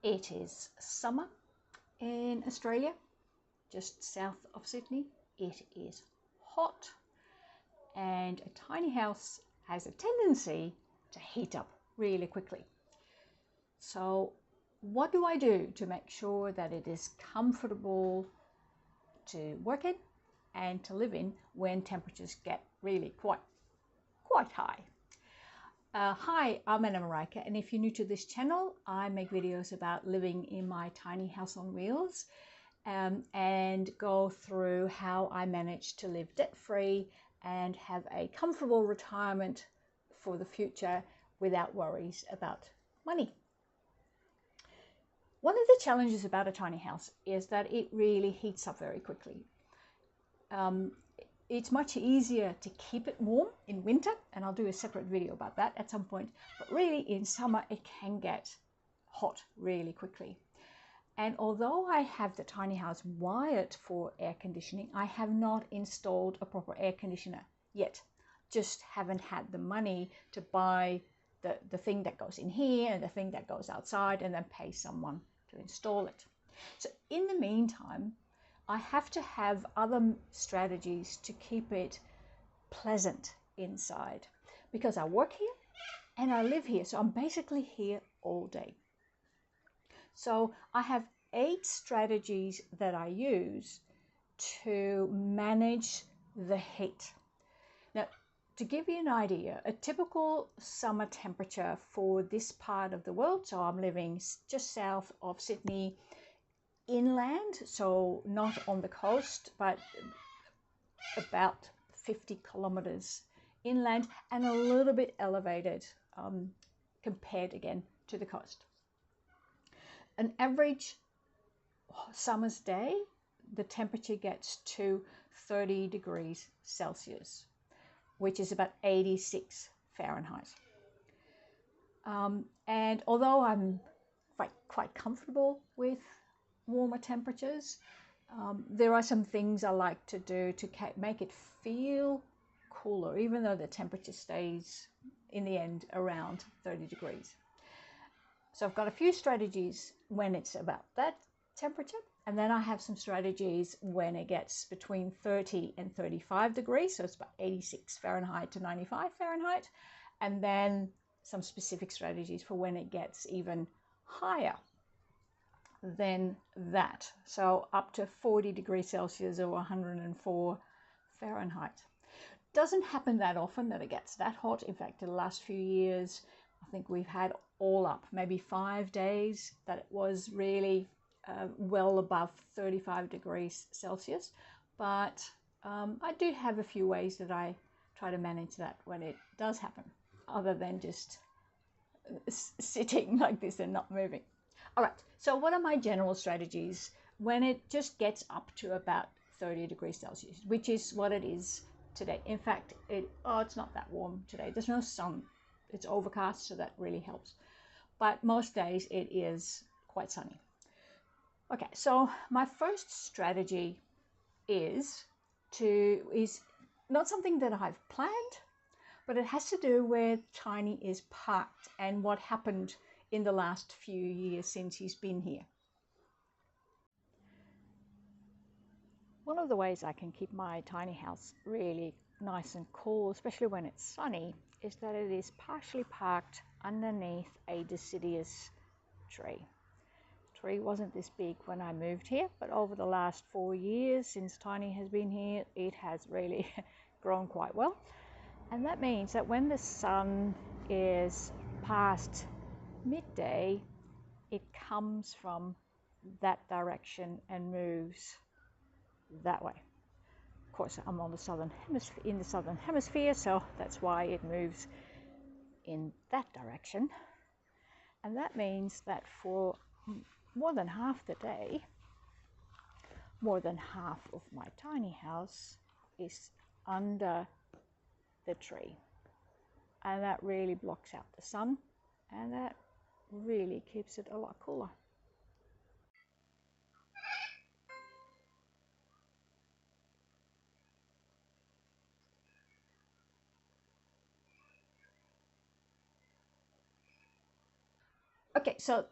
It is summer in Australia, just south of Sydney. It is hot, and a tiny house has a tendency to heat up really quickly. So what do I do to make sure that it is comfortable to work in and to live in when temperatures get really quite high? Hi, I'm Anna Marika, and if you're new to this channel, I make videos about living in my tiny house on wheels and go through how I managed to live debt-free and have a comfortable retirement for the future without worries about money. One of the challenges about a tiny house is that it really heats up very quickly. It's much easier to keep it warm in winter, and I'll do a separate video about that at some point, but really in summer it can get hot really quickly. And although I have the tiny house wired for air conditioning, I have not installed a proper air conditioner yet. Just haven't had the money to buy the thing that goes in here and the thing that goes outside and then pay someone to install it. So in the meantime, I have to have other strategies to keep it pleasant inside because I work here and I live here. So I'm basically here all day. So I have 8 strategies that I use to manage the heat. Now, to give you an idea, a typical summer temperature for this part of the world, so I'm living just south of Sydney, inland, so not on the coast, but about 50 kilometers inland and a little bit elevated compared again to the coast. An average summer's day, the temperature gets to 30 degrees Celsius, which is about 86 Fahrenheit. And although I'm quite comfortable with warmer temperatures, there are some things I like to do to make it feel cooler, even though the temperature stays in the end around 30 degrees. So I've got a few strategies when it's about that temperature, and then I have some strategies when it gets between 30 and 35 degrees, so it's about 86 Fahrenheit to 95 Fahrenheit, and then some specific strategies for when it gets even higher than that, so up to 40 degrees Celsius or 104 Fahrenheit. Doesn't happen that often that it gets that hot. In fact, in the last few years, I think we've had all up maybe 5 days that it was really well above 35 degrees Celsius, but I do have a few ways that I try to manage that when it does happen, other than just sitting like this and not moving. All right, so what are my general strategies when it just gets up to about 30 degrees Celsius, which is what it is today. In fact, it's not that warm today. There's no sun. It's overcast, so that really helps. But most days it is quite sunny. Okay, so my first strategy is not something that I've planned, but it has to do with Tiny is parked and what happened in the last few years since he's been here. One of the ways I can keep my tiny house really nice and cool, especially when it's sunny, is that it is partially parked underneath a deciduous tree. The tree wasn't this big when I moved here, but over the last 4 years since Tiny has been here, it has really grown quite well. And that means that when the sun is past midday, it comes from that direction and moves that way. Of course, I'm on the southern hemisphere, so that's why it moves in that direction. And that means that for more than half the day, more than half of my tiny house is under the tree, and that really blocks out the sun, and that really keeps it a lot cooler. Okay, so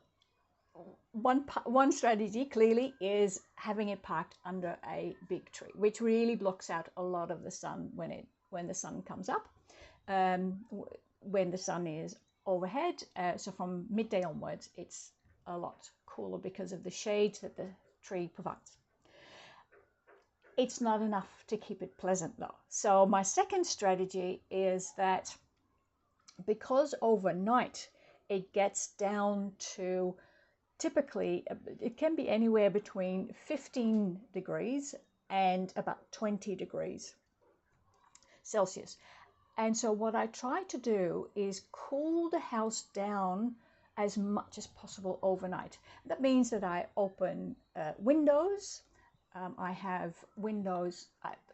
one strategy clearly is having it parked under a big tree, which really blocks out a lot of the sun when the sun comes up, when the sun is overhead. So from midday onwards, it's a lot cooler because of the shade that the tree provides. It's not enough to keep it pleasant though. So my second strategy is that because overnight it gets down to typically, it can be anywhere between 15 degrees and about 20 degrees Celsius. And so what I try to do is cool the house down as much as possible overnight. That means that I open windows. I have windows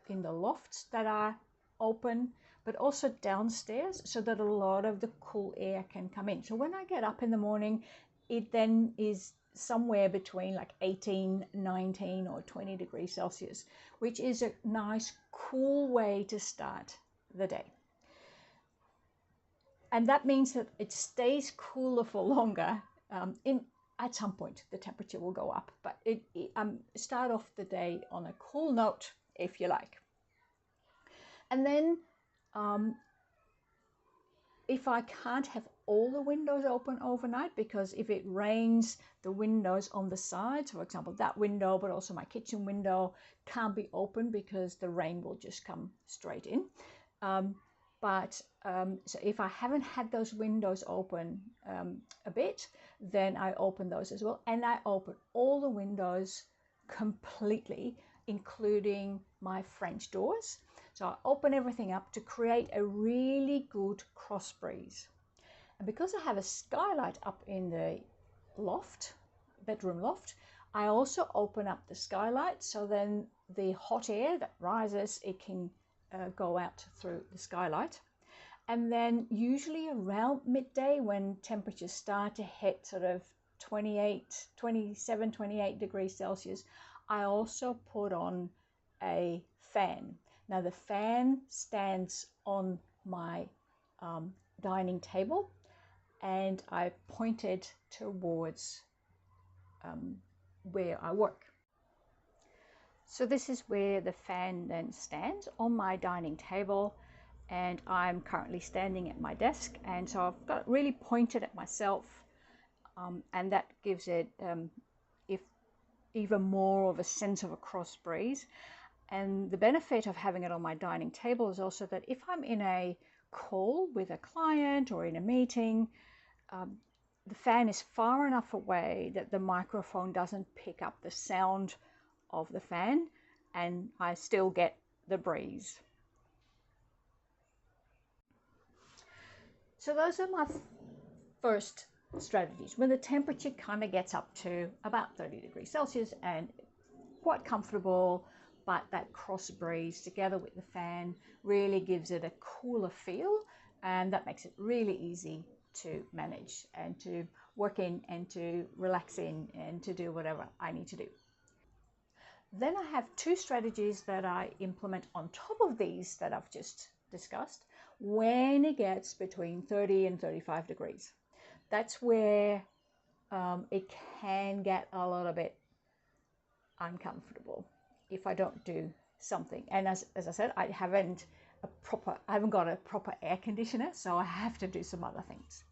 in the lofts that are open, but also downstairs, so that a lot of the cool air can come in. So when I get up in the morning, it then is somewhere between like 18, 19 or 20 degrees Celsius, which is a nice cool way to start the day. And that means that it stays cooler for longer. At some point, the temperature will go up, but start off the day on a cool note, if you like. And then if I can't have all the windows open overnight, because if it rains, the windows on the sides, for example, that window, but also my kitchen window, can't be open because the rain will just come straight in. So if I haven't had those windows open a bit, then I open those as well. And I open all the windows completely, including my French doors. So I open everything up to create a really good cross breeze. And because I have a skylight up in the loft, bedroom loft, I also open up the skylight, so then the hot air that rises, it can go out through the skylight. And then usually around midday, when temperatures start to hit sort of 27, 28 degrees Celsius, I also put on a fan. Now the fan stands on my dining table, and I point it towards where I work. So this is where the fan then stands, on my dining table, and I'm currently standing at my desk, and so I've got it really pointed at myself, and that gives it even more of a sense of a cross breeze. And the benefit of having it on my dining table is also that if I'm in a call with a client or in a meeting, the fan is far enough away that the microphone doesn't pick up the sound of the fan, and I still get the breeze. So those are my first strategies. When the temperature kind of gets up to about 30 degrees Celsius and quite comfortable, but that cross breeze together with the fan really gives it a cooler feel, and that makes it really easy to manage and to work in and to relax in and to do whatever I need to do. Then I have two strategies that I implement on top of these that I've just discussed when it gets between 30 and 35 degrees. That's where it can get a little bit uncomfortable if I don't do something. And as I said, I haven't got a proper air conditioner, so I have to do some other things.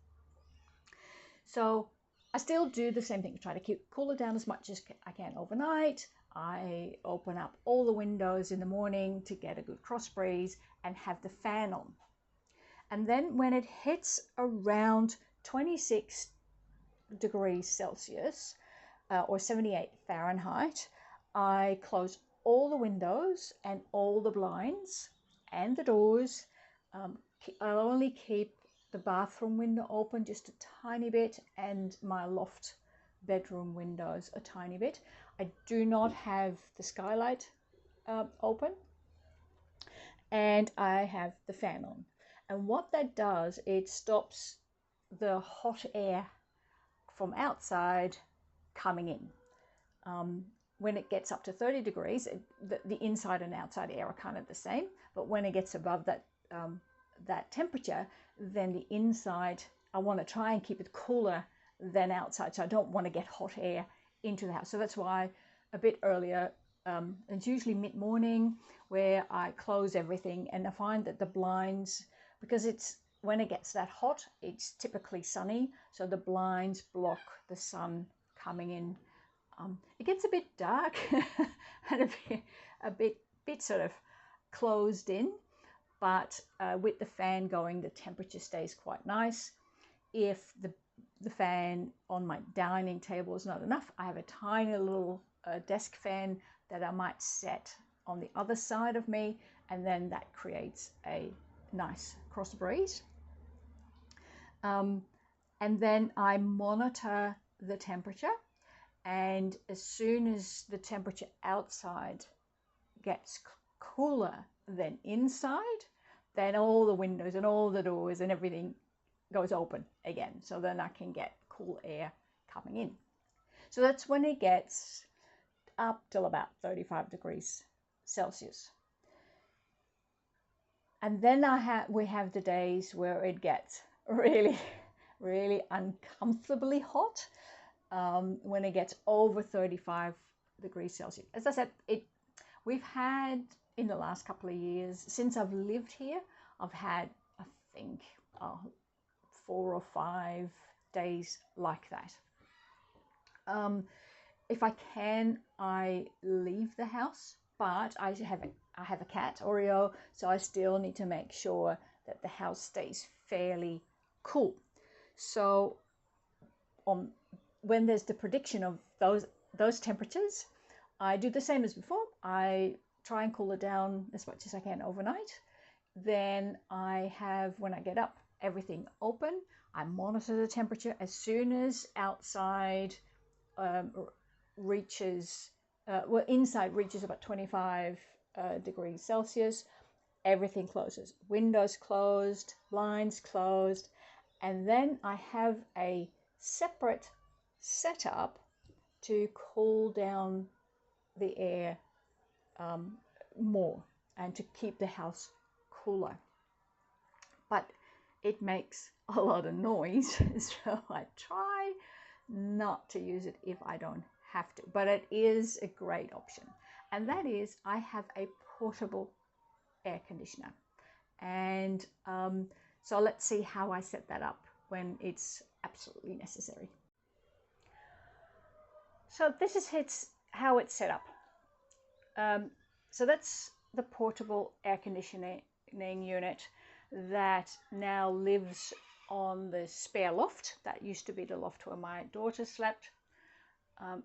So I still do the same thing, try to cool it down as much as I can overnight. I open up all the windows in the morning to get a good cross breeze and have the fan on. And then when it hits around 26 degrees Celsius or 78 Fahrenheit, I close all the windows and all the blinds and the doors. I'll only keep the bathroom window open just a tiny bit and my loft bedroom windows a tiny bit. I do not have the skylight open, and I have the fan on. And what that does, it stops the hot air from outside coming in. When it gets up to 30 degrees, the inside and outside air are kind of the same, but when it gets above that temperature, then the inside, I want to try and keep it cooler than outside. So I don't want to get hot air into the house. So that's why a bit earlier, it's usually mid-morning where I close everything, and I find that the blinds, because it's when it gets that hot, it's typically sunny, so the blinds block the sun coming in. It gets a bit dark and a bit sort of closed in, but with the fan going, the temperature stays quite nice. If the fan on my dining table is not enough, I have a tiny little desk fan that I might set on the other side of me, and then that creates a nice cross breeze. And then I monitor the temperature, and as soon as the temperature outside gets cooler than inside, then all the windows and all the doors and everything goes open again, so then I can get cool air coming in. So that's when it gets up till about 35 degrees Celsius. And then we have the days where it gets really, really uncomfortably hot, when it gets over 35 degrees Celsius. As I said, we've had, in the last couple of years, since I've lived here, I've had, I think, 4 or 5 days like that. If I can, I leave the house, but I have a cat, Oreo, so I still need to make sure that the house stays fairly cool. So when there's the prediction of those temperatures, I do the same as before. I try and cool it down as much as I can overnight. Then I have, when I get up, everything open. I monitor the temperature. As soon as outside reaches, inside reaches about 25 degrees Celsius, everything closes. Windows closed, blinds closed, and then I have a separate setup to cool down the air more and to keep the house cooler. But it makes a lot of noise, so I try not to use it if I don't have to, but it is a great option. And that is, I have a portable air conditioner, and so let's see how I set that up when it's absolutely necessary. So this is how it's set up. So that's the portable air conditioning unit that now lives on the spare loft. That used to be the loft where my daughter slept.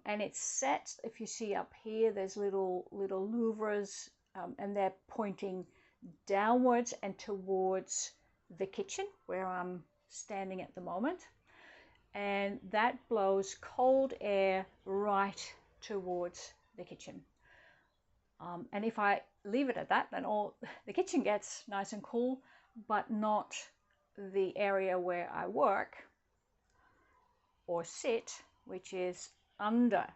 And it's set, if you see up here, there's little louvers, and they're pointing downwards and towards the kitchen where I'm standing at the moment. And that blows cold air right towards the kitchen. And if I leave it at that, then the kitchen gets nice and cool, but not the area where I work or sit, which is under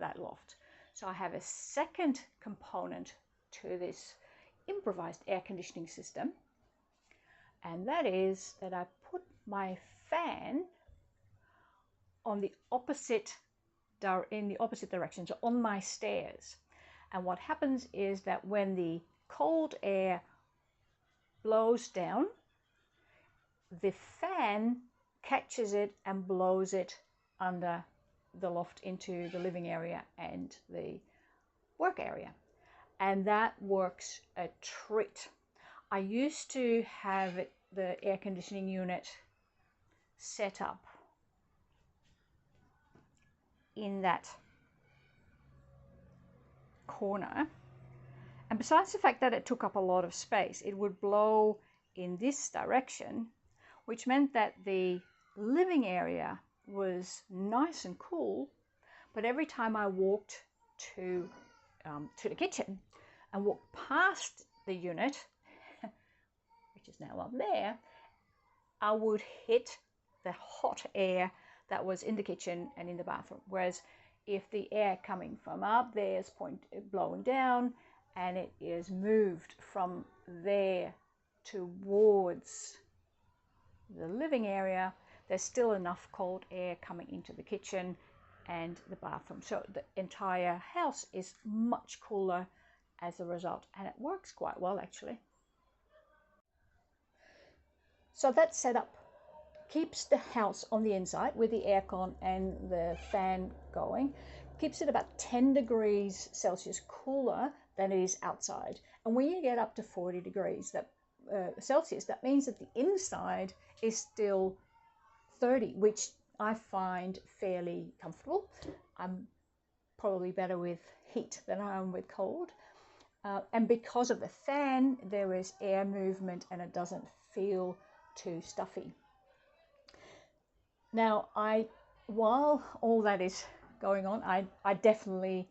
that loft. So I have a second component to this improvised air conditioning system, and that is that I put my fan on the opposite in the opposite direction, so on my stairs. And what happens is that when the cold air blows down, the fan catches it and blows it under the loft into the living area and the work area. And that works a treat. I used to have the air conditioning unit set up in that corner, and besides the fact that it took up a lot of space, it would blow in this direction, which meant that the living area was nice and cool, but every time I walked to the kitchen and walked past the unit, which is now up there, I would hit the hot air that was in the kitchen and in the bathroom. Whereas if the air coming from up there is blowing down, and it is moved from there towards the living area, there's still enough cold air coming into the kitchen and the bathroom. So the entire house is much cooler as a result, and it works quite well actually. So that setup keeps the house on the inside with the aircon and the fan going, keeps it about 10 degrees Celsius cooler than it is outside. And when you get up to 40 degrees Celsius, that means that the inside is still 30, which I find fairly comfortable. I'm probably better with heat than I am with cold. And because of the fan, there is air movement and it doesn't feel too stuffy. Now, while all that is going on, I definitely,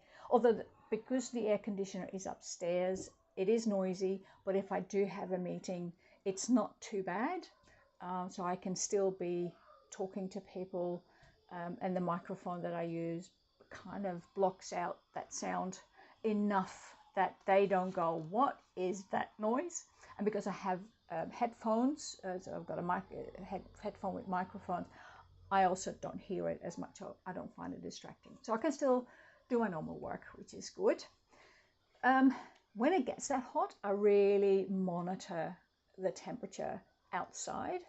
because the air conditioner is upstairs, it is noisy, but if I do have a meeting, it's not too bad. So I can still be talking to people, and the microphone that I use kind of blocks out that sound enough that they don't go, what is that noise? And because I have headphones, so I've got a headphone with microphone, I also don't hear it as much. I don't find it distracting. So I can still do my normal work, which is good. When it gets that hot, I really monitor the temperature outside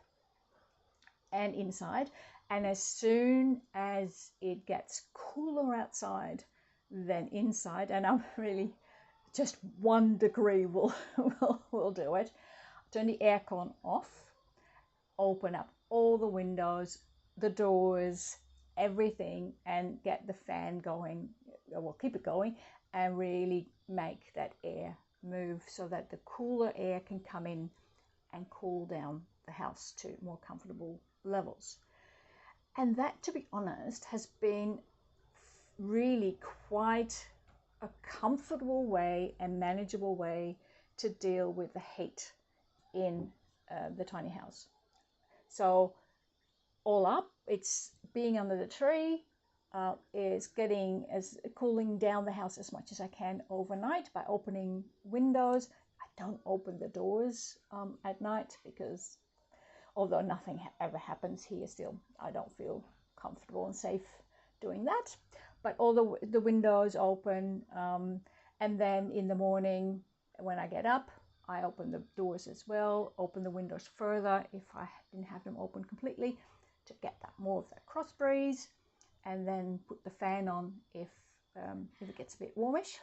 and inside. And as soon as it gets cooler outside than inside, and I'm really just 1 degree will do it, turn the aircon off, open up all the windows, the doors, everything, and get the fan going. Well, keep it going and really make that air move so that the cooler air can come in and cool down the house to more comfortable levels. And that, to be honest, has been really quite a comfortable way and manageable way to deal with the heat in the tiny house. So all up, it's being under the tree, is cooling down the house as much as I can overnight by opening windows. I don't open the doors at night because although nothing ever happens here, still I don't feel comfortable and safe doing that. But all the windows open, and then in the morning when I get up, I open the doors as well, open the windows further if I didn't have them open completely to get that more of that cross breeze, and then put the fan on if it gets a bit warmish.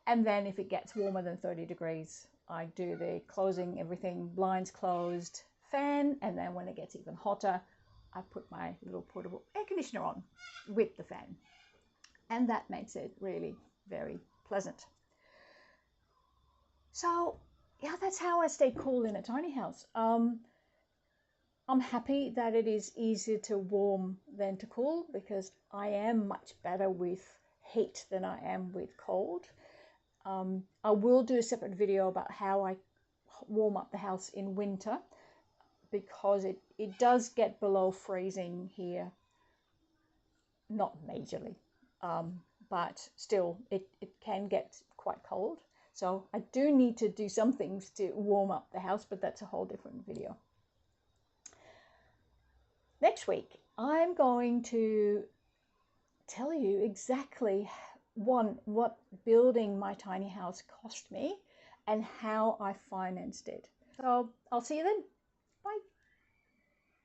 And then if it gets warmer than 30 degrees, I do the closing everything, blinds closed, fan, and then when it gets even hotter, I put my little portable air conditioner on with the fan. And that makes it really very pleasant. So yeah, that's how I stay cool in a tiny house. I'm happy that it is easier to warm than to cool, because I am much better with heat than I am with cold. I will do a separate video about how I warm up the house in winter, because it does get below freezing here. Not majorly, but still it can get quite cold. So I do need to do some things to warm up the house, but that's a whole different video. Next week, I'm going to tell you exactly what building my tiny house cost me and how I financed it. So I'll see you then.